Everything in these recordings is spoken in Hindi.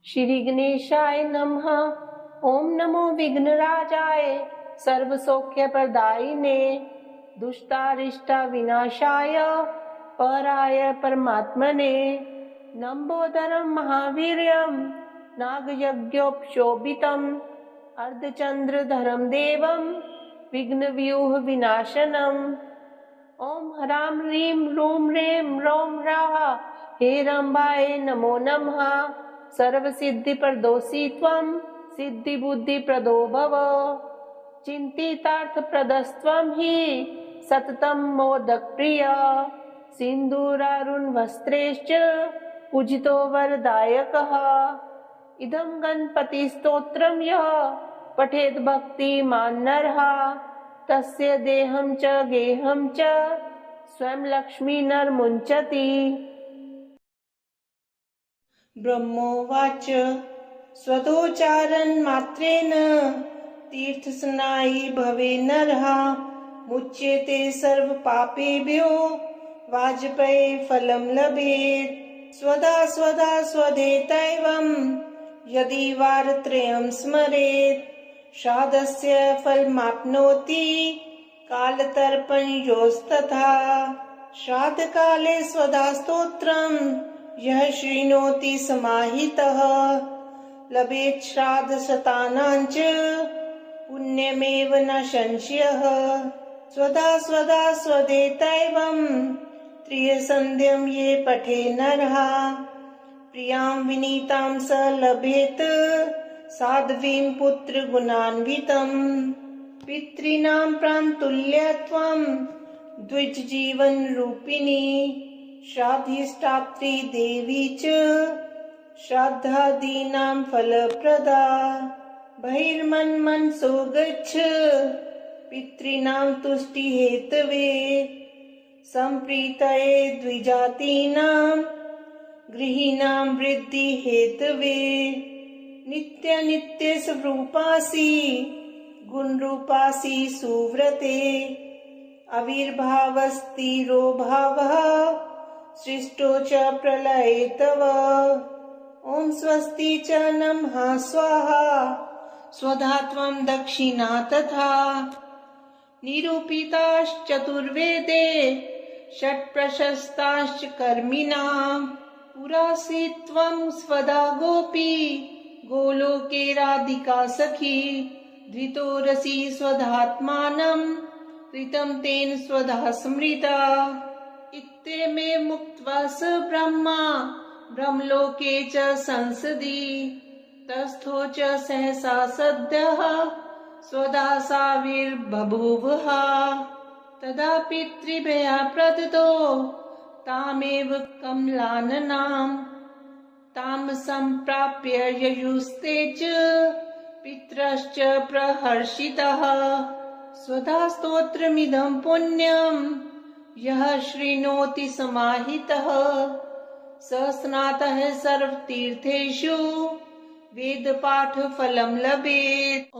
श्री गणेशाय नमः। ओम नमो विघ्नराजाय सर्वसौख्यप्रदायिने दुष्टारिष्टा विनाशाय पराय परमात्मने नम्बोदरं महावीर्यं नागयज्ञोपशोभितम् अर्धचंद्रधरं देवं विघ्नव्यूह विनाशनम्। ओम ह्रां ह्रीं रूं रें रौं राः हेरम्बाय नमो नमः। सर्वसिद्धिप्रदोषि त्वं सिद्धिबुद्धिप्रदो भव। चिन्तितार्थप्रदस्त्वं हि सततं मोदकप्रिय। सिन्दूरारुणवस्त्रैश्च पूजितो वरदायकः। इदं गणपतिस्तोत्रं यः पठेत् भक्तिमान् नरः तस्य देहं च गेहं च स्वयं लक्ष्मी नर्मुञ्चति। ब्रह्मोवाच स्वतोच्चारण मात्रेण तीर्थस्नायी भवे नरः मुच्यते सर्वपापेभ्यो वाजपेयी फलं लभेत्। स्वधा स्वधा स्वधेतैवं यदि वारत्रयं स्मरेत् श्राद्धस्य फलमाप्नोति कालतर्पणयोस्तथा। श्राद्धकाले स्वधा स्तोत्रं यः शृणोति समाहितः लभेत् श्राद्धशतानां च पुण्यमेव न संशयः। स्वधा स्वधा स्वधेतैवं त्रिसन्ध्यं ये पठे नरः प्रियां विनीतां स लभेत् साध्वीं पुत्रगुणान्वितम्। पितॄणां प्राणतुल्यत्वं द्विजजीवनरूपिणी श्राद्धिष्ठात्री देवी च श्राद्धादीनां फलप्रदा। बहिर्मन्मनसो गच्छ पितॄणां तुष्टिहेतवे सम्प्रीतये द्विजातीनां गृहीणां वृद्धिहेतवे। नित्य स्वरूपासि गुणरूपासि सुव्रते आविर्भावस्थिरो भावः सृष्टो च प्रलये तव। ओम स्वस्ति च नमः स्वाहा स्वधा त्वं दक्षिणा तथा। निरूपिताश्चतुर्वेदे षट्प्रशस्ताश्च कर्मिणां पुरासि त्वं स्वधा गोपी गोलोके राधिका सखी। धृतोरसि स्वधात्मानं कृतं तेन स्वधा स्मृता। इत्येमे मुक्त्वा स ब्रह्मा ब्रह्मलोके च संसदि तस्थो च सहसा सद्यः स्वधा साविर्बभूवः। तदा पितृभ्यः प्रदत्तो तामेव कमलाननां तां सम्प्राप्य ययुस्ते च पितरश्च प्रहर्षितः। स्वधा स्तोत्रमिदं पुण्यं यः शृणोति समाहितः स स्नातः सर्वतीर्थेषु वेदपाठफलं लभेत्। ॐ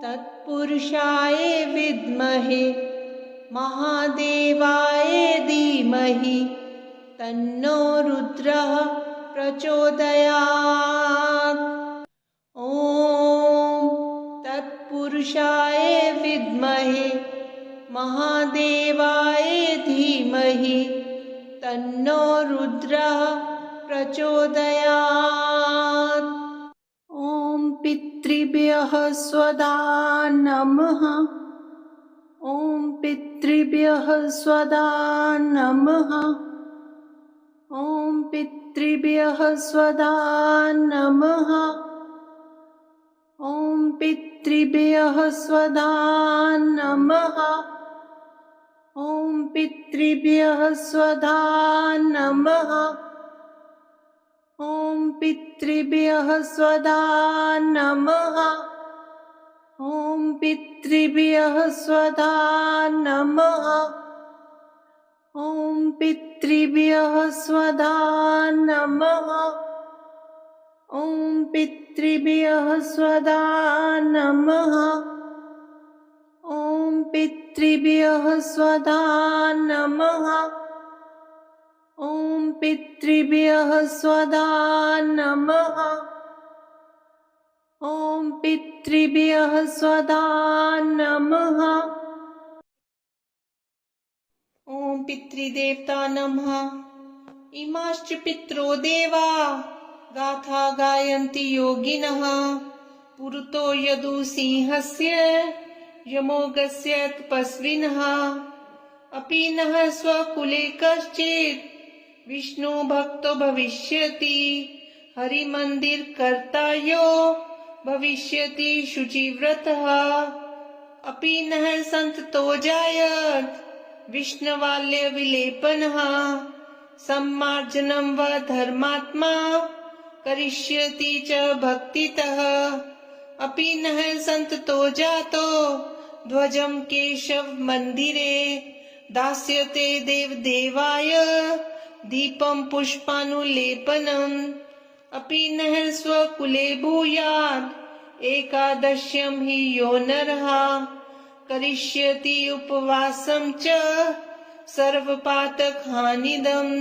तत्पुरुषाय विद्महे महादेवाय धीमहि तन्नो रुद्रः प्रचोदयात्। ॐ तत्पुरुषाय विद्महे महादेवाय धीमहि तन्नो रुद्रः प्रचोदयात्। ॐ पितृभ्यः स्वधा नमः। ॐ पितृभ्यः स्वधा नमः। ॐ पितृभ्यः स्वधा नमः। ॐ पितृभ्यः स्वधा नमः। ॐ पितृभ्यः स्वधा नमः। ॐ पितृभ्यः स्वधा नमः। ॐ पितृभ्यः स्वधा नमः। ॐ पितृभ्यः स्वधा नमः। ॐ पितृभ्यः स्वधा नमः। ॐ पितृभ्यः स्वधा नमः। ॐ पितृभ्यः स्वधा नमः। ॐ पितृभ्यः स्वधा नमः। ॐ पितृदेवता नमः। इमाश्च पित्रो देवा गाथा गायन्ति योगिनः। पुरतो यदु सिंहस्य यमोगस्य तपस्विनः। अपि नः स्वकुले कश्चित् विष्णु भक्तो भविष्यति। हरिमन्दिर कर्ता यो भविष्यति शुचिव्रतः। अपि नः सन्ततो जायत विष्णवाल्य विलेपनः। सम्मार्जनं व धर्मात्मा करिष्यति च भक्तितः। अपि नः सन्ततो जातो ध्वजं केशव मंदिरे। दास्यते देवदेवाय दीपं पुष्पानुलेपनम्। अपि नः स्वकुले भूयात् एकादश्यं हि यो नरः। करिष्यति उपवासं च सर्वपातक हानिदम्।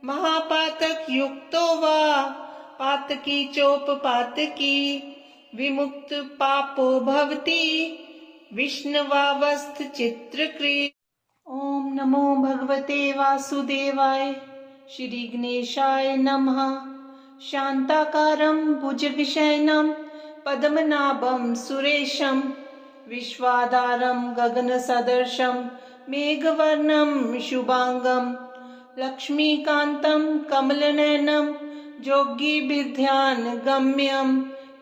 महापातक युक्तो वा पातकी चोपपातकी। विमुक्त पापो भवति विष्णवावस्थ चित्रकृत्। ओम नमो भगवते वासुदेवाय। श्री गणेशाय नमः। शांताकारं भुजगशयनं पद्मनाभं सुरेशं। विश्वाधारं गगनसदृशं मेघवर्णं शुभांगं। लक्ष्मीकान्तं कमलनयनं योगिभिर्ध्यानगम्यं।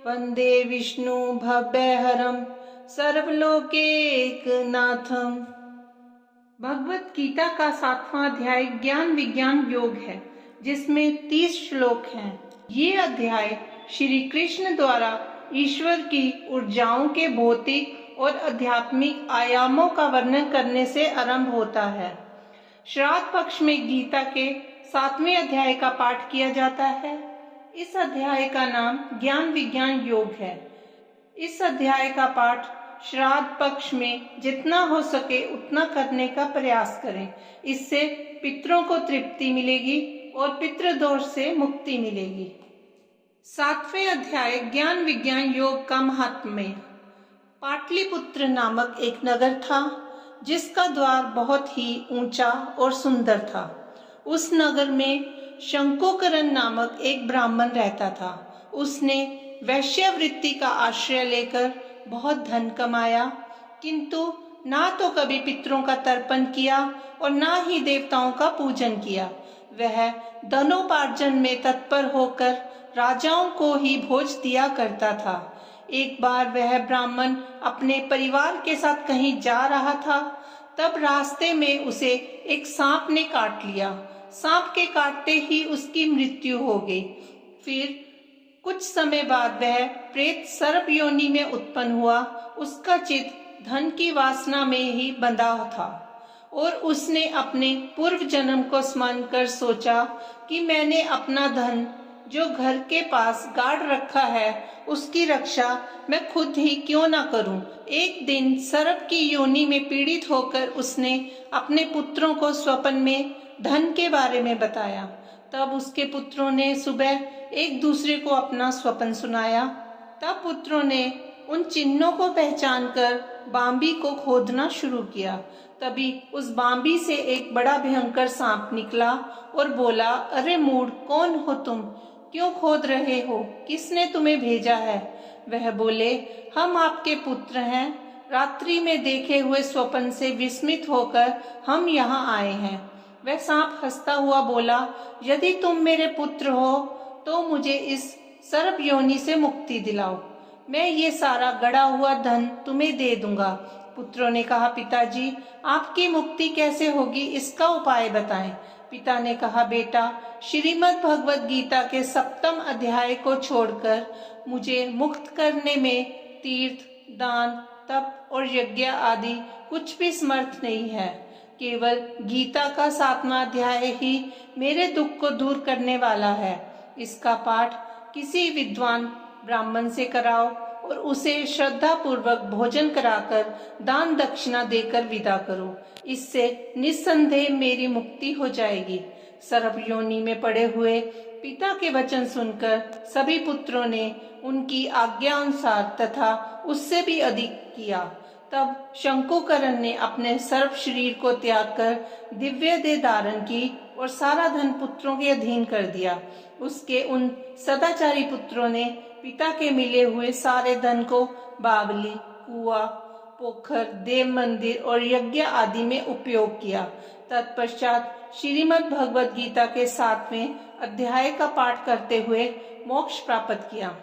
वन्दे विष्णु भव्यहरं सर्वलोकैकनाथम्। भगवत गीता का 7वां अध्याय ज्ञान विज्ञान योग है, जिसमें 30 श्लोक हैं। ये अध्याय श्री कृष्ण द्वारा ईश्वर की ऊर्जाओं के भौतिक और आध्यात्मिक आयामों का वर्णन करने से आरंभ होता है। श्राद्ध पक्ष में गीता के 7वें अध्याय का पाठ किया जाता है। इस अध्याय का नाम ज्ञान विज्ञान योग है। इस अध्याय का पाठ श्राद्ध पक्ष में जितना हो सके उतना करने का प्रयास करें। इससे पितरों को तृप्ति मिलेगी और पितृदोष से मुक्ति मिलेगी। 7वें अध्याय ज्ञान विज्ञान योग का महात्म्य। पाटलिपुत्र नामक एक नगर था, जिसका द्वार बहुत ही ऊंचा और सुंदर था। उस नगर में शंकोकरण नामक एक ब्राह्मण रहता था। उसने वैश्यवृत्ति का आश्रय लेकर बहुत धन कमाया, किंतु ना तो कभी पितरों का तर्पण किया और ना ही देवताओं का पूजन किया। वह धनोपार्जन में तत्पर होकर राजाओं को ही भोज दिया करता था। एक बार वह ब्राह्मण अपने परिवार के साथ कहीं जा रहा था, तब रास्ते में उसे एक सांप ने काट लिया। सांप के काटते ही उसकी मृत्यु हो गई। फिर कुछ समय बाद वह प्रेत सर्प योनि में उत्पन्न हुआ। उसका चित्त धन की वासना में ही बंधा था और उसने अपने पूर्व जन्म को स्मरण कर सोचा कि मैंने अपना धन जो घर के पास गाड़ रखा है, उसकी रक्षा मैं खुद ही क्यों ना करूं। एक दिन सर्प की योनि में पीड़ित होकर उसने अपने पुत्रों को स्वप्न में धन के बारे में बताया। तब उसके पुत्रों ने सुबह एक दूसरे को अपना स्वप्न सुनाया। तब पुत्रों ने उन चिन्हों को पहचानकर बांबी को खोदना शुरू किया। तभी उस बांबी से एक बड़ा भयंकर सांप निकला और बोला, अरे मूढ़, कौन हो तुम? क्यों खोद रहे हो? किसने तुम्हें भेजा है? वह बोले, हम आपके पुत्र हैं। रात्रि में देखे हुए स्वप्न से विस्मित होकर हम यहाँ आए हैं। वह सांप हंसता हुआ बोला, यदि तुम मेरे पुत्र हो तो मुझे इस सर्प योनि से मुक्ति दिलाओ। मैं ये सारा गड़ा हुआ धन तुम्हें दे दूंगा। पुत्रों ने कहा, पिताजी, आपकी मुक्ति कैसे होगी, इसका उपाय बताएं। पिता ने कहा, बेटा, श्रीमद् भगवद गीता के 7वें अध्याय को छोड़कर मुझे मुक्त करने में तीर्थ, दान, तप और यज्ञ आदि कुछ भी समर्थ नहीं है। केवल गीता का 7वां अध्याय ही मेरे दुख को दूर करने वाला है। इसका पाठ किसी विद्वान ब्राह्मण से कराओ और उसे श्रद्धा पूर्वक भोजन कराकर दान दक्षिणा देकर विदा करो। इससे निस्संदेह मेरी मुक्ति हो जाएगी। सर्प योनि में पड़े हुए पिता के वचन सुनकर सभी पुत्रों ने उनकी आज्ञा अनुसार तथा उससे भी अधिक किया। तब शंकुकरण ने अपने सर्प शरीर को त्याग कर दिव्य देह धारण की और सारा धन पुत्रों के अधीन कर दिया। उसके उन सदाचारी पुत्रों ने पिता के मिले हुए सारे धन को बावली, कुआं, पोखर, देव मंदिर और यज्ञ आदि में उपयोग किया। तत्पश्चात श्रीमद् भगवद गीता के 7वें अध्याय का पाठ करते हुए मोक्ष प्राप्त किया।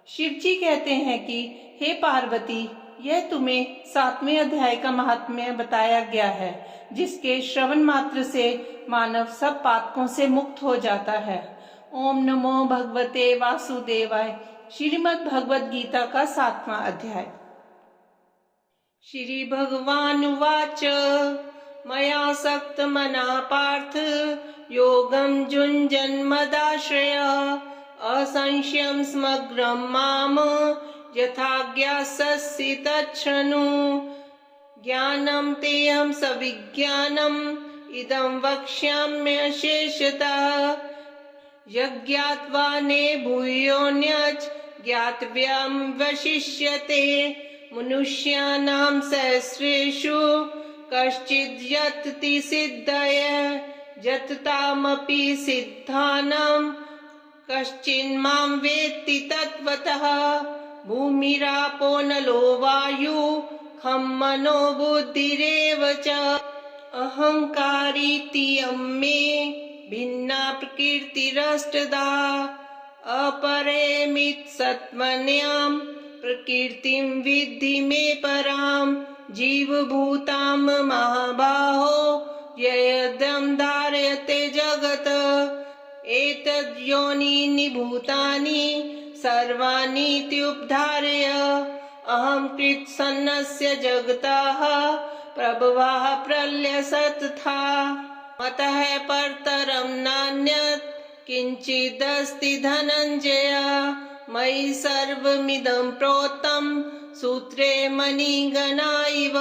शिव जी कहते हैं कि हे पार्वती, यह तुम्हें 7वें अध्याय का महात्म्य बताया गया है, जिसके श्रवण मात्र से मानव सब पातकों से मुक्त हो जाता है। ओम नमो भगवते वासुदेवाय। श्रीमद् भगवद गीता का 7वां अध्याय। श्री भगवान उवाच मया सक्तमना पार्थ योगं जुञ्जन्मदाश्रय असंशयं समग्रं माम यथा ज्ञास्यसि तच्छृणु। ज्ञानं तेऽहं सविज्ञानम् इदं वक्ष्याम्यशेषतः। यज्ञात्वा ने भूयोऽन्यच् ज्ञातव्यं वशिष्यते। मनुष्याणां सहस्रेषु कश्चिद् यतति सिद्धये यततामपि सिद्धानां कश्चिन्मां वेत्ति तत्त्वतः। भूमिरापो नलो वायु खं मनो बुद्धिरेव च। अहंकारीत्ययं मे भिन्ना प्रकृतिरष्टधा। अपरेमित सत्त्वन्यां प्रकृतिं विद्धि मे परां। जीवभूतां महाबाहो ययदं धारयते जगत्। एतद्योनीनि भूतानि सर्वाणीत्युपधारय। अहं कृत्स्नस्य जगतः प्रभवः प्रलयस्तथा। मतः परतरं नान्यत् किञ्चिदस्ति धनञ्जय। मयि सर्वमिदं प्रोक्तं सूत्रे मणिगणा इव।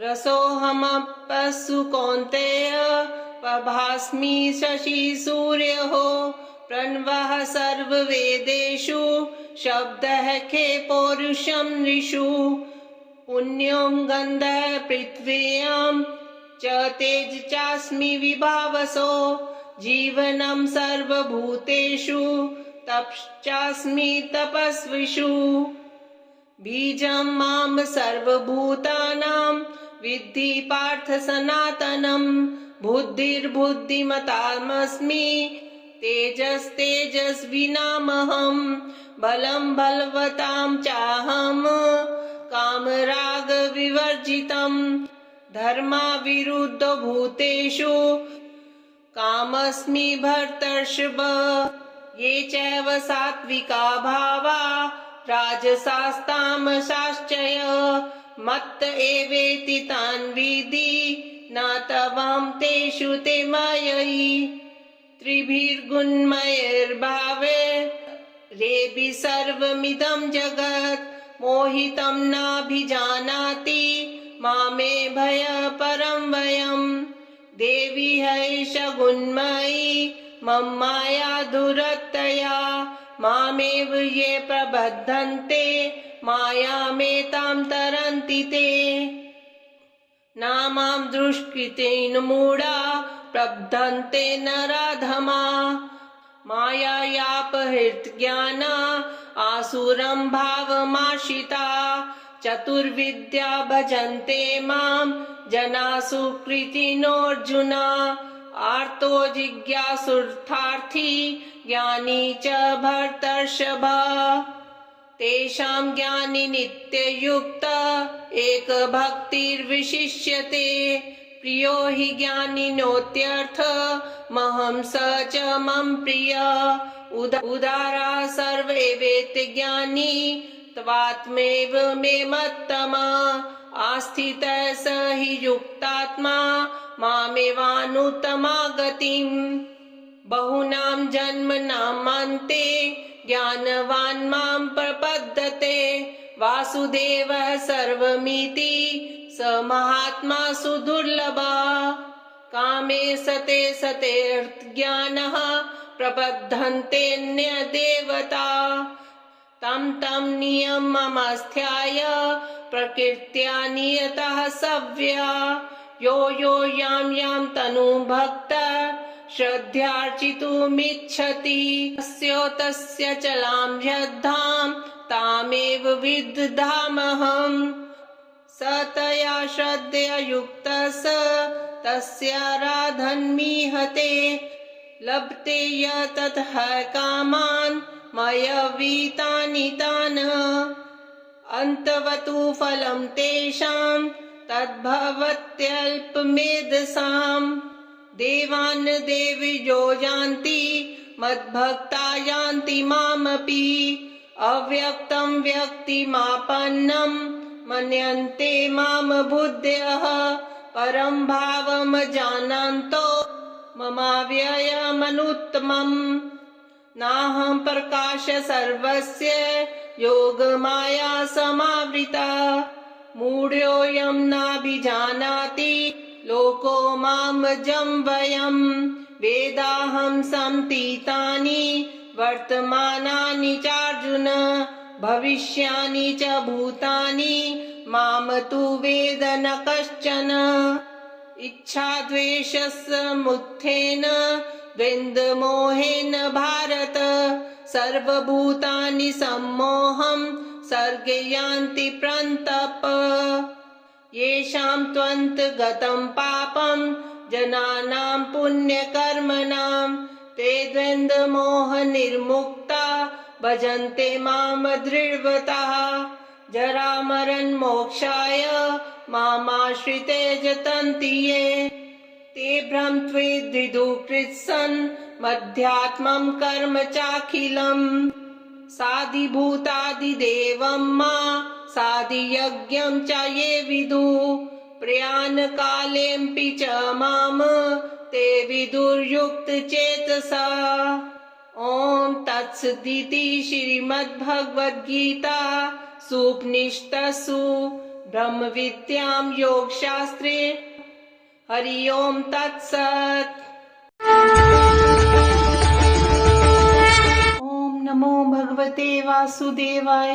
रसोऽहमप्सु कौन्तेय प्रभास्मि शशि सूर्यः। प्रणवः सर्ववेदेषु शब्दः खे पौरुषं नृषु। पुण्यो गन्धः पृथिव्यां च तेज चास्मि विभावसो। जीवनं सर्वभूतेषु तपश्चास्मि तपस्विषु। बीजं मां सर्वभूतानां विद्धि पार्थ सनातनं। बुद्धिर्बुद्धिमतामस्मि तेजस्तेजस्विनामहं। बलं बलवतां चाहं कामरागविवर्जितं। धर्माविरुद्धो भूतेषु कामस्मि भर्तर्षभ। ये चैव सात्विका भावा राजसास्तामसाश्चय। मत्त एवेति तान् विद्धि न तवां तेषु ते माययि। त्रिभिर्गुणमयैर्भावे रेभिः सर्वमिदं जगत्। मोहितं नाभिजानाति मामे भयपरं वयम्। देवी हैष गुणमयी मम माया दुरत्यया। मामेव ये प्रबध्यन्ते मायामेतां तरन्ति ते। नामां दुष्कृतेन मूढा प्रबध्यन्ते नराधमा। मायायापहृतज्ञाना आसुरं भावमाश्रिता। चतुर्विद्या भजन्ते मां जना सुकृतिनोऽर्जुन। आर्तो जिज्ञासुर्थार्थी ज्ञानी च भर्तर्षभ। तेषां ज्ञानी नित्ययुक्त एक भक्तिर्विशिष्यते। प्रियो हि ज्ञानिनोत्यर्थ महं स च मम प्रिय। उदारा सर्वैवेति ज्ञानी त्वात्मैव मे मत्तमा। आस्थितः स हि युक्तात्मा मामेवानुत्तमा गतिम्। बहुनां जन्मनामन्ते ज्ञानवान् मां प्रपद्यते। वासुदेवः सर्वमिति स महात्मा सुदुर्लभः। कामे सते सतेऽर्थज्ञानः प्रबद्धन्तेऽन्यदेवता तं तं नियममस्थाय प्रकृत्या नियतः सव्या यो यो यां यां तनुं भक्तः श्रद्धयार्चितुमिच्छति तस्य चलां यद्धां तामेव विदधाम्यहम् स तया श्रद्धया युक्तः स तस्याराधन्मीहते लभते यततः कामान् मया वीतानि तान् अन्तवतु फलं तेषां तद्भवत्यल्पमेधसाम् देवान् देवयो यान्ति मद्भक्ता यान्ति मामपि अव्यक्तं व्यक्तिमापन्नं मन्यन्ते मां बुद्धयः परं भावमजानन्तो ममाव्ययमनुत्तमम् नाहं प्रकाश सर्वस्य योगमाया समावृता मूढोऽयं नाभिजानाति लोको मामजं वयं वेदाहं सम्तीतानि वर्तमानानि चार्जुन भविष्यानि च भूतानि माम तु वेद न कश्चन इच्छाद्वेषसमुत्थेन द्वन्द्वमोहेन भारत सर्वभूतानि सम्मोहं सर्गे यान्ति परन्तप येषां त्वन्तगतं पापं जनानां पुण्यकर्मणां ते द्वन्द्वमोहनिर्मुक्ता भजन्ते मां दृढव्रताः जरामरणमोक्षाय मामाश्रिते यतन्ति ये ते भ्रमत्वेद्विदुकृत्सन् मध्यात्मं कर्म चाखिलम् साधिभूतादिदेवं मा साधियज्ञं च ये विदुः प्रयाणकालेऽपि च मां ते विदुर्युक्तचेतसा ॐ तत्सदिति श्रीमद्भगवद्गीता सूपनिषत्सु ब्रह्मविद्यां योगशास्त्रे हरि ओम तत्सत्। ओम नमो भगवते वासुदेवाय।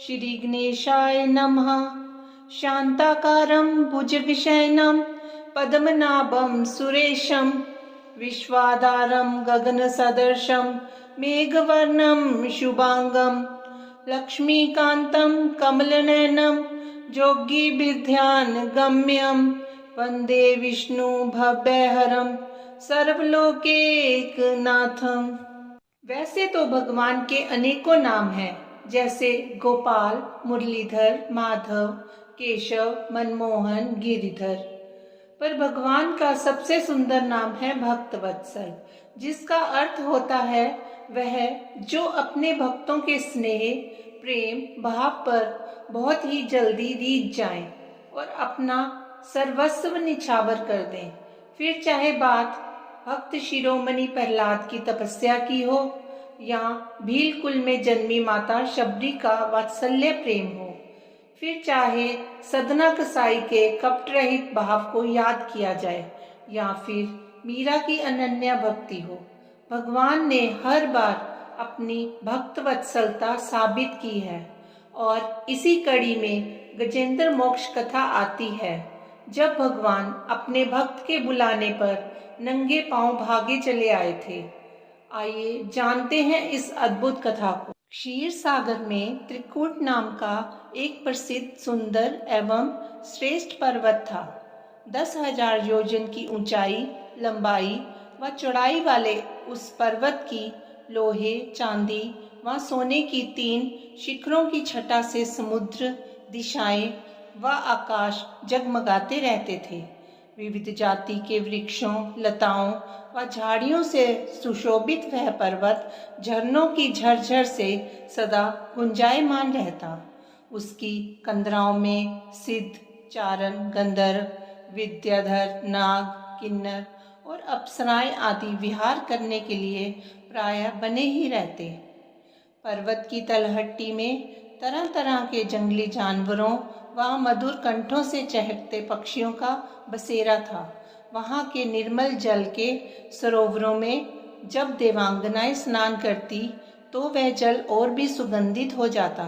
श्री गणेशाय नमः। शांताकारं भुजगशयनं पद्मनाभं सुरेशं विश्वाधारं गगनसदृशं मेघवर्णं शुभांगं लक्ष्मीकान्तं कमलनयनं योगिभिर्ध्यानगम्यं वन्दे विष्णु भव्यहरं सर्वलोकैकनाथं। वैसे तो भगवान के अनेकों नाम हैं, जैसे गोपाल, मुरलीधर, माधव, केशव, मनमोहन, गिरिधर, पर भगवान का सबसे सुंदर नाम है भक्तवत्सल, जिसका अर्थ होता है वह जो अपने भक्तों के स्नेह, प्रेम, भाव पर बहुत ही जल्दी रीझ जाएं और अपना सर्वस्व निछावर कर दें। फिर चाहे बात भक्त शिरोमणि प्रहलाद की तपस्या की हो या भीलकुल में जन्मी माता शबरी का वात्सल्य प्रेम हो, फिर चाहे सदना कसाई के कपट रहित भाव को याद किया जाए या फिर मीरा की अनन्या भक्ति हो, भगवान ने हर बार अपनी भक्त वत्सलता साबित की है। और इसी कड़ी में गजेंद्र मोक्ष कथा आती है, जब भगवान अपने भक्त के बुलाने पर नंगे पांव भागे चले आए थे। आइए जानते हैं इस अद्भुत कथा को। क्षीर सागर में त्रिकूट नाम का एक प्रसिद्ध, सुंदर एवं श्रेष्ठ पर्वत था। 10,000 योजन की ऊंचाई, लंबाई व चौड़ाई वाले उस पर्वत की लोहे, चांदी व सोने की 3 शिखरों की छटा से समुद्र, दिशाएं व आकाश जगमगाते रहते थे। विविध जाति के वृक्षों, लताओं व झाड़ियों से सुशोभित वह पर्वत झरनों की झरझर से सदा गुंजायमान रहता। उसकी कंदराओं में सिद्ध, चारण, गंधर्व, विद्याधर, नाग, किन्नर और अप्सराएं आदि विहार करने के लिए प्रायः बने ही रहते। पर्वत की तलहट्टी में तरह तरह के जंगली जानवरों व मधुर कंठों से चहकते पक्षियों का बसेरा था। वहाँ के निर्मल जल के सरोवरों में जब देवांगनाएं स्नान करती तो वह जल और भी सुगंधित हो जाता।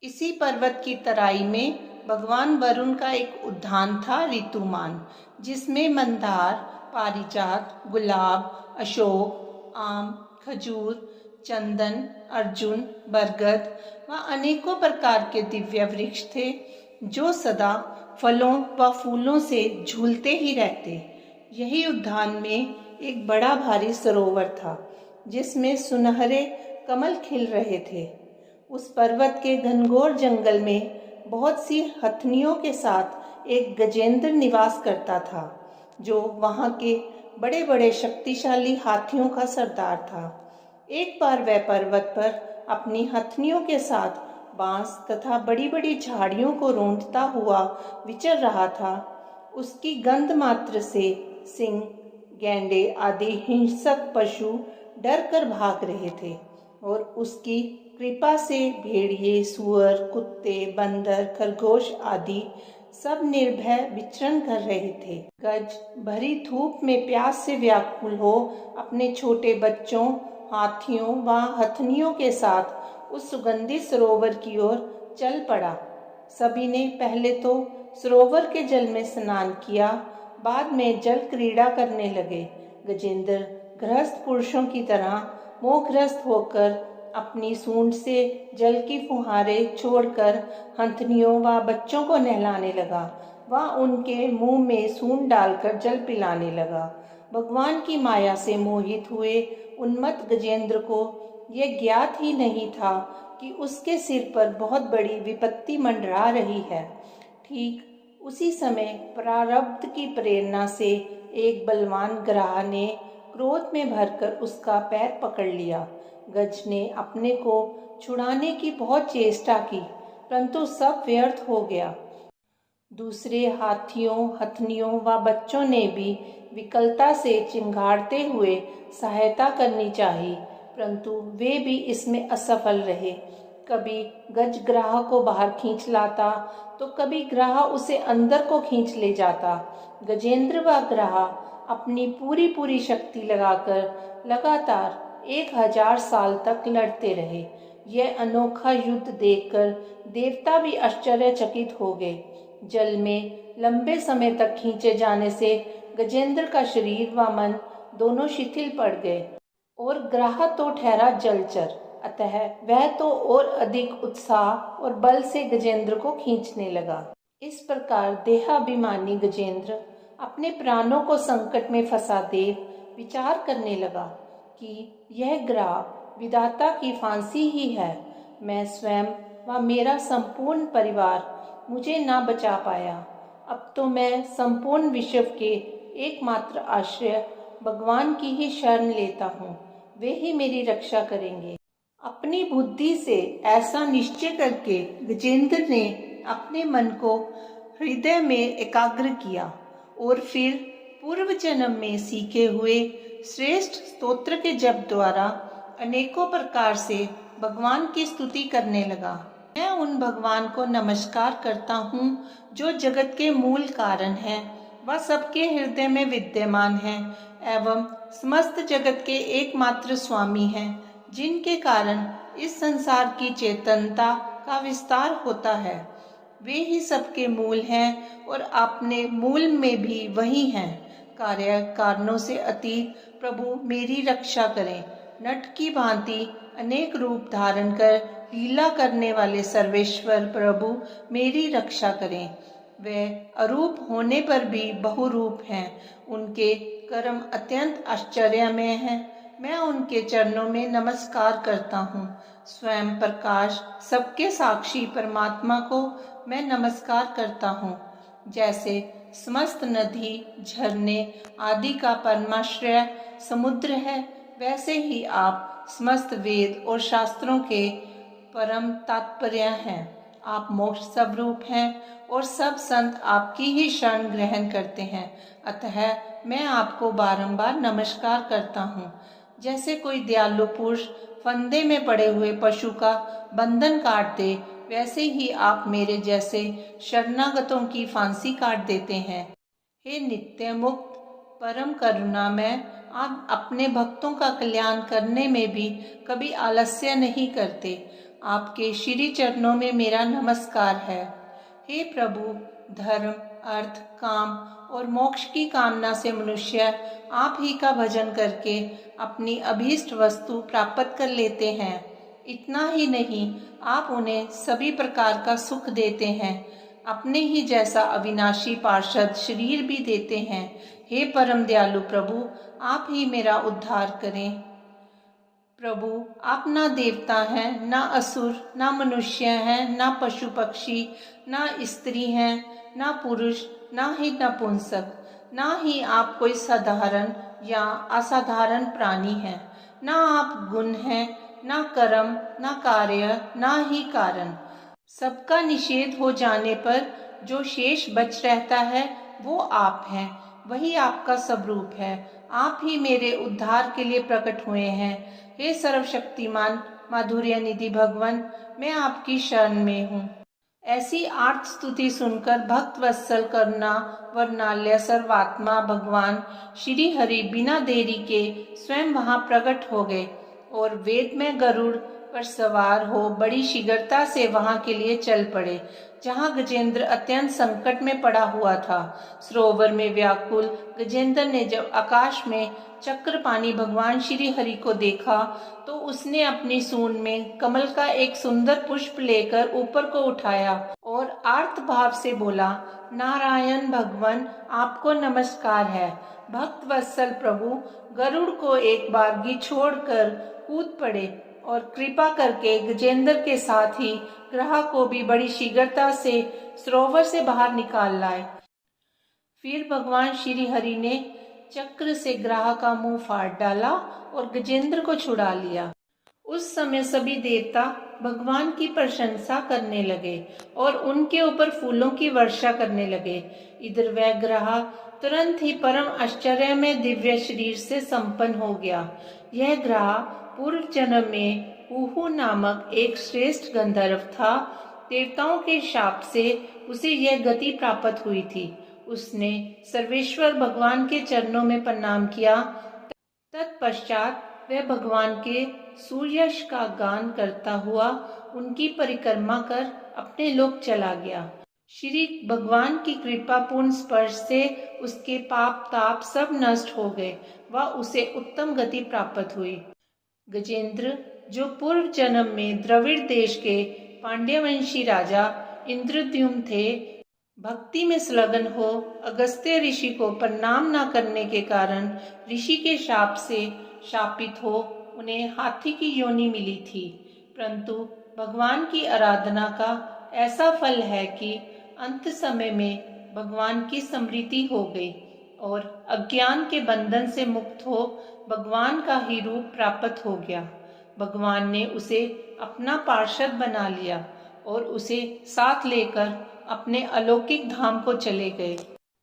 इसी पर्वत की तराई में भगवान वरुण का एक उद्यान था ऋतुमान, जिसमें मंदार, पारिजात, गुलाब, अशोक, आम, खजूर, चंदन, अर्जुन, बरगद व अनेकों प्रकार के दिव्य वृक्ष थे जो सदा फलों व फूलों से झूलते ही रहते। यही उद्यान में एक बड़ा भारी सरोवर था जिसमें सुनहरे कमल खिल रहे थे। उस पर्वत के घनघोर जंगल में बहुत सी हथनियों के साथ एक गजेंद्र निवास करता था जो वहाँ के बड़े बड़े शक्तिशाली हाथियों का सरदार था। एक बार वह पर्वत पर अपनी हथनियों के साथ बांस तथा बड़ी बड़ी झाड़ियों को रोंदता हुआ विचर रहा था। उसकी गंध मात्र से सिंह, गैंडे आदि हिंसक पशु डर कर भाग रहे थे और उसकी कृपा से भेड़िए, सुअर, कुत्ते, बंदर, खरगोश आदि सब निर्भय विचरण कर रहे थे। गज भरी धूप में प्यास से व्याकुल हो अपने छोटे बच्चों, हाथियों व हथनियों के साथ उस सुगंधित सरोवर की ओर चल पड़ा। सभी ने पहले तो सरोवर के जल में स्नान किया, बाद में जल क्रीड़ा करने लगे। गजेंद्र गृहस्थ पुरुषों की तरह मोहग्रस्त होकर अपनी सूंड से जल की फुहारें छोड़कर हंथनियों व बच्चों को नहलाने लगा व उनके मुंह में सूंड डालकर जल पिलाने लगा। भगवान की माया से मोहित हुए उन्मत्त गजेंद्र को यह ज्ञात ही नहीं था कि उसके सिर पर बहुत बड़ी विपत्ति मंडरा रही है। ठीक उसी समय प्रारब्ध की प्रेरणा से एक बलवान ग्राह ने क्रोध में भरकर उसका पैर पकड़ लिया। गज ने अपने को छुड़ाने की बहुत चेष्टा की, परंतु सब व्यर्थ हो गया। दूसरे हाथियों, हथनियों व बच्चों ने भी विकलता से चिंगाड़ते हुए सहायता करनी चाहिए, परंतु वे भी इसमें असफल रहे। कभी गज ग्राह को बाहर खींच लाता तो कभी ग्राह उसे अंदर को खींच ले जाता। गजेंद्र व ग्राह अपनी पूरी शक्ति लगाकर लगातार 1000 साल तक लड़ते रहे। यह अनोखा युद्ध देखकर देवता भी आश्चर्यचकित हो गए। जल में लंबे समय तक खींचे जाने से गजेंद्र का शरीर व मन दोनों शिथिल पड़ गए और ग्राह तो ठहरा जलचर, अतः वह तो और अधिक उत्साह और बल से गजेंद्र को खींचने लगा। इस प्रकार देहाभिमानी गजेंद्र अपने प्राणों को संकट में फंसा देख विचार करने लगा कि यह ग्राह विधाता की फांसी ही है। मैं स्वयं व मेरा संपूर्ण परिवार मुझे ना बचा पाया। अब तो मैं संपूर्ण विश्व के एकमात्र आश्रय भगवान की ही शरण लेता हूँ, वे ही मेरी रक्षा करेंगे। अपनी बुद्धि से ऐसा निश्चय करके गजेंद्र ने अपने मन को हृदय में एकाग्र किया और फिर पूर्व जन्म में सीखे हुए श्रेष्ठ स्तोत्र के जप द्वारा अनेकों प्रकार से भगवान की स्तुति करने लगा। मैं उन भगवान को नमस्कार करता हूँ जो जगत के मूल कारण हैं, वह सबके हृदय में विद्यमान हैं एवं समस्त जगत के एकमात्र स्वामी हैं, जिनके कारण इस संसार की चेतनता का विस्तार होता है। वे ही सबके मूल हैं और अपने मूल में भी वही हैं। कार्य कारणों से अतीत प्रभु मेरी रक्षा करें। नट की भांति अनेक रूप धारण कर लीला करने वाले सर्वेश्वर प्रभु मेरी रक्षा करें। वे अरूप होने पर भी बहुरूप हैं। उनके कर्म अत्यंत आश्चर्यमय हैं। मैं उनके चरणों में नमस्कार करता हूँ। स्वयं प्रकाश सबके साक्षी परमात्मा को मैं नमस्कार करता हूँ। जैसे समस्त नदी, झरने आदि का परमाश्रय समुद्र है, वैसे ही आप समस्त वेद और शास्त्रों के परम तात्पर्य हैं। आप मोक्ष स्वरूप हैं और सब संत आपकी ही शरण ग्रहण करते हैं, अतः मैं आपको बारंबार नमस्कार करता हूँ। जैसे कोई दयालु पुरुष फंदे में पड़े हुए पशु का बंधन काट दे, वैसे ही आप मेरे जैसे शरणागतों की फांसी काट देते हैं। हे नित्य मुक्त, परम करुणामय, आप अपने भक्तों का कल्याण करने में भी कभी आलस्य नहीं करते। आपके श्री चरणों में मेरा नमस्कार है। हे प्रभु, धर्म, अर्थ, काम और मोक्ष की कामना से मनुष्य आप ही का भजन करके अपनी अभीष्ट वस्तु प्राप्त कर लेते हैं। इतना ही नहीं, आप उन्हें सभी प्रकार का सुख देते हैं, अपने ही जैसा अविनाशी पार्षद शरीर भी देते हैं। हे परम दयालु प्रभु, आप ही मेरा उद्धार करें। प्रभु, आप ना देवता हैं, ना असुर, ना मनुष्य हैं, ना पशु पक्षी, ना स्त्री हैं, ना पुरुष, ना ही नपुंसक, ना ही आप कोई साधारण या असाधारण प्राणी हैं। ना आप गुण हैं, ना कर्म, ना कार्य, ना ही कारण। सबका निषेध हो जाने पर जो शेष बच रहता है वो आप हैं, वही आपका स्वरूप है। आप ही मेरे उद्धार के लिए प्रकट हुए हैं। हे सर्वशक्तिमान माधुर्य निधि भगवान, मैं आपकी शरण में हूँ। ऐसी आर्त स्तुति सुनकर भक्त वत्सल करुणा वर्णाल्य सर्वात्मा भगवान श्री हरि बिना देरी के स्वयं वहां प्रकट हो गए और वेद में गरुड़ पर सवार हो बड़ी शीघ्रता से वहां के लिए चल पड़े, जहां गजेंद्र अत्यंत संकट में पड़ा हुआ था। सरोवर में व्याकुल गजेंद्र ने जब आकाश में चक्रपाणी भगवान श्री हरि को देखा तो उसने अपनी सूंड में कमल का एक सुंदर पुष्प लेकर ऊपर को उठाया और आर्त भाव से बोला, नारायण भगवान, आपको नमस्कार है। भक्त वत्सल प्रभु गरुड़ को एक बारगी छोड़कर कूद पड़े और कृपा करके गजेंद्र के साथ ही ग्रह को भी बड़ी शीघ्रता से सरोवर से बाहर निकाल लाए। फिर भगवान श्री हरि ने चक्र से ग्रह का मुंह फाड़ डाला और गजेंद्र को छुड़ा लिया। उस समय सभी देवता भगवान की प्रशंसा करने लगे और उनके ऊपर फूलों की वर्षा करने लगे। इधर वह ग्रह तुरंत ही परम आश्चर्य में दिव्य शरीर से संपन्न हो गया। यह ग्रह पूर्व जन्म में उहु नामक एक श्रेष्ठ गंधर्व था। देवताओं के शाप से उसे यह गति प्राप्त हुई थी। उसने सर्वेश्वर भगवान के चरणों में प्रणाम किया। तत्पश्चात वह भगवान के सूर्यश का गान करता हुआ उनकी परिक्रमा कर अपने लोक चला गया। श्री भगवान की कृपा पूर्ण स्पर्श से उसके पाप ताप सब नष्ट हो गए व उसे उत्तम गति प्राप्त हुई। गजेंद्र, जो पूर्व जन्म में द्रविड़ देश के पांड्यवंशी राजा इंद्रद्युम्न थे, भक्ति में संलग्न हो अगस्त्य ऋषि को प्रणाम न करने के कारण ऋषि के शाप से शापित हो उन्हें हाथी की योनि मिली थी। परंतु भगवान की आराधना का ऐसा फल है कि अंत समय में भगवान की स्मृति हो गई और अज्ञान के बंधन से मुक्त हो भगवान का ही रूप प्राप्त हो गया। भगवान ने उसे अपना पार्षद बना लिया और उसे साथ लेकर अपने अलौकिक धाम को चले गए।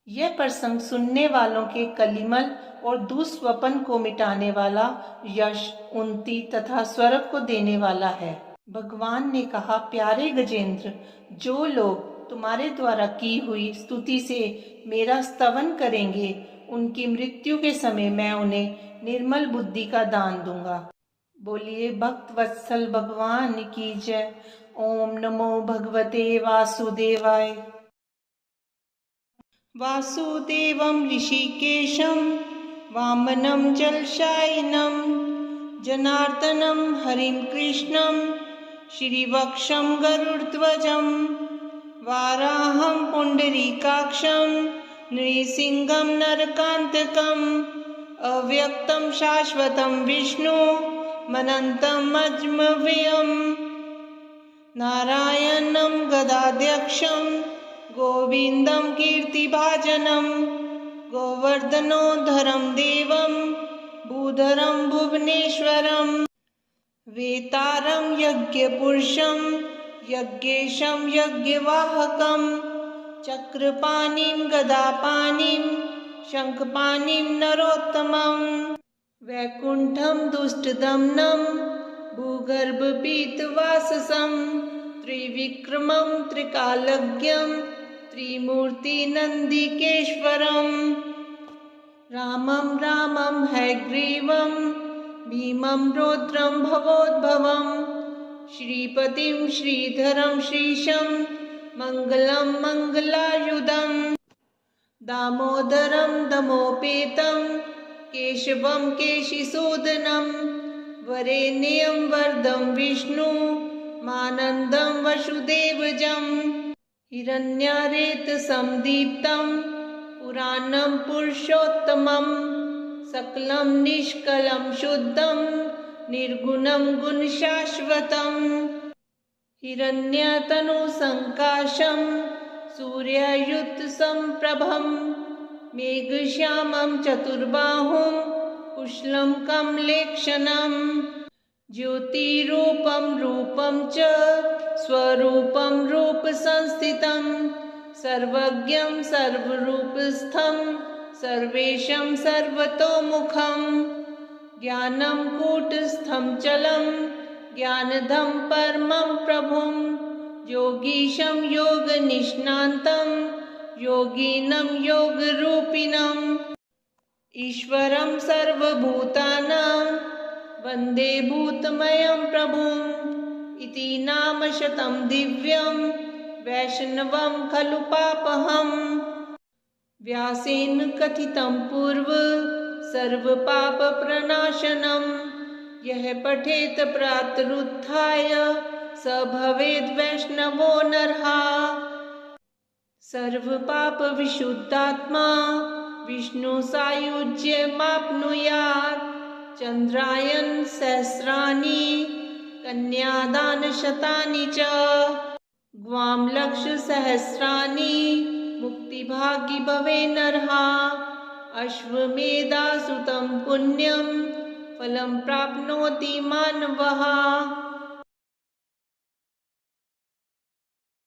यह प्रसंग सुनने वालों के कलिमल और दुस्वपन को मिटाने वाला, यश, उन्नति तथा स्वर्ग को देने वाला है। भगवान ने कहा, प्यारे गजेंद्र, जो लोग तुम्हारे द्वारा की हुई स्तुति से मेरा स्तवन करेंगे, उनकी मृत्यु के समय मैं उन्हें निर्मल बुद्धि का दान दूंगा। बोलिए भक्त वत्सल भगवान की जय। ओम नमो भगवते वासुदेवाय। वासुदेवं ऋषिकेशं वामनं जलशायिनं जनार्दनं हरिं कृष्णं श्रीवक्षं गरुड़ध्वजं वाराहं पुंडरीकाक्षं नृसिंहं नरकान्तकं अव्यक्तं शाश्वतं विष्णु मनन्तं अजमव्ययम् नारायणं गदाध्यक्षं गोविन्दं कीर्तिभाजनं गोवर्धनोद्धरं देवं भूधरं भुवनेश्वरं वेतारं यज्ञपुरुषं यज्ञेशं यज्ञवाहकं चक्रपाणिं गदापाणिं शंखपाणिं नरोत्तमं वैकुंठं दुष्टदमनं भूगर्भपीतवाससं त्रिविक्रमं त्रिकालज्ञं त्रिमूर्तिनन्दिकेश्वरम्। रामं रामं हयग्रीवं भीमं रौद्रं भवोद्भवं श्रीपतिं श्रीधरं श्रीशं मङ्गलं मङ्गलायुधं दामोदरं दमोपेतं केशवं केशिसूदनं वरेण्यं वरदं विष्णु मानन्दं वसुदेवजं हिरण्यारेतसंदीप्तं पुराणं पुरुषोत्तमं सकलं निष्कलं शुद्धं निर्गुणं गुणशाश्वतं हिरण्यतनुसङ्काशं सूर्यायुतसम्प्रभं मेघश्यामं चतुर्बाहुं कुशलं कमलेक्षणं ज्योतिरूपं रूपं च स्वरूपं रूपसंस्थितं सर्वज्ञं सर्वरूपस्थं सर्वेशं सर्वतोमुखं ज्ञानं कूटस्थं चलं ज्ञानदं परमं प्रभुं योगीशं योगनिष्णान्तं योगिनं योगरूपिणम् ईश्वरं सर्वभूतानां वन्दे भूतमयं प्रभुम् इति नामशतं दिव्यं वैष्णवं खलु पापहम् व्यासेन कथितं पूर्व सर्वपापप्रणाशनं यः पठेत प्रातरुत्थाय स भवेद् वैष्णवो नरः सर्वपापविशुद्धात्मा विष्णुसायुज्यमाप्नुयात् चन्द्रायन सहस्राणि कन्यादानशतानि च ग्वां लक्षसहस्राणि मुक्तिभागी भवे नरः अश्वमेधासुतं पुण्यं फलं प्राप्नोति मानवः।